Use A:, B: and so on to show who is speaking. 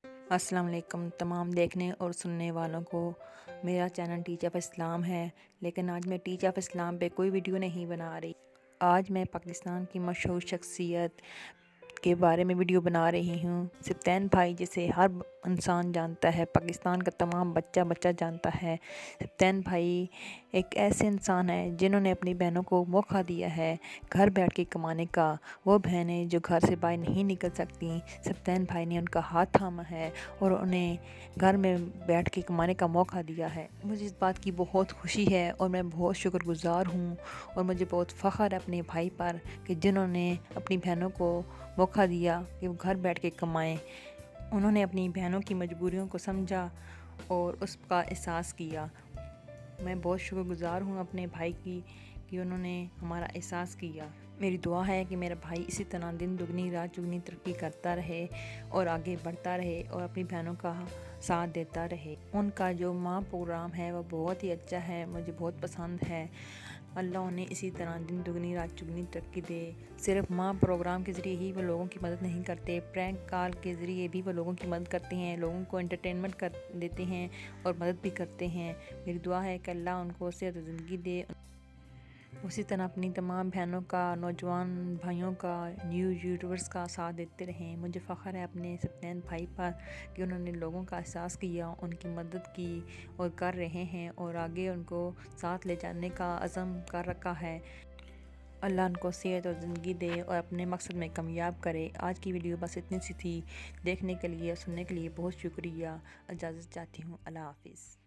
A: السلام علیکم تمام دیکھنے اور سننے والوں کو۔ میرا چینل ٹیچ آف اسلام ہے، لیکن آج میں ٹیچ آف اسلام پہ کوئی ویڈیو نہیں بنا رہی۔ آج میں پاکستان کی مشہور شخصیت کے بارے میں ویڈیو بنا رہی ہوں۔ سبطین بھائی جسے ہر انسان جانتا ہے، پاکستان کا تمام بچہ جانتا ہے۔ سبطین بھائی ایک ایسے انسان ہیں جنہوں نے اپنی بہنوں کو موقع دیا ہے گھر بیٹھ کے کمانے کا۔ وہ بہنیں جو گھر سے باہر نہیں نکل سکتی، سبطین بھائی نے ان کا ہاتھ تھاما ہے اور انہیں گھر میں بیٹھ کے کمانے کا موقع دیا ہے۔ مجھے اس بات کی بہت خوشی ہے اور میں بہت شکر گزار ہوں، اور مجھے بہت فخر ہے اپنے بھائی پر کہ جنہوں نے اپنی بہنوں کو موقع دیا کہ وہ گھر بیٹھ کے کمائیں۔ انہوں نے اپنی بہنوں کی مجبوریوں کو سمجھا اور اس کا احساس کیا۔ میں بہت شکر گزار ہوں اپنے بھائی کی کہ انہوں نے ہمارا احساس کیا۔ میری دعا ہے کہ میرا بھائی اسی طرح دن دگنی رات چگنی ترقی کرتا رہے اور آگے بڑھتا رہے اور اپنی بہنوں کا ساتھ دیتا رہے۔ ان کا جو ماں پروگرام ہے وہ بہت ہی اچھا ہے، مجھے بہت پسند ہے۔ اللہ انہیں اسی طرح دن دگنی رات چگنی ترقی دے۔ صرف ماں پروگرام کے ذریعے ہی وہ لوگوں کی مدد نہیں کرتے، پرینک کال کے ذریعے بھی وہ لوگوں کی مدد کرتے ہیں، لوگوں کو انٹرٹینمنٹ کر دیتے ہیں اور مدد بھی کرتے ہیں۔ میری دعا ہے کہ اللہ ان کو صحت و زندگی دے۔ اسی طرح اپنی تمام بہنوں کا، نوجوان بھائیوں کا، نیو یوٹیوبرز کا ساتھ دیتے رہیں۔ مجھے فخر ہے اپنے سبطین بھائی پر کہ انہوں نے لوگوں کا احساس کیا، ان کی مدد کی اور کر رہے ہیں اور آگے ان کو ساتھ لے جانے کا عزم کر رکھا ہے۔ اللہ ان کو صحت اور زندگی دے اور اپنے مقصد میں کامیاب کرے۔ آج کی ویڈیو بس اتنی سی تھی۔ دیکھنے کے لیے اور سننے کے لیے بہت شکریہ۔ اجازت چاہتی ہوں۔ اللہ حافظ۔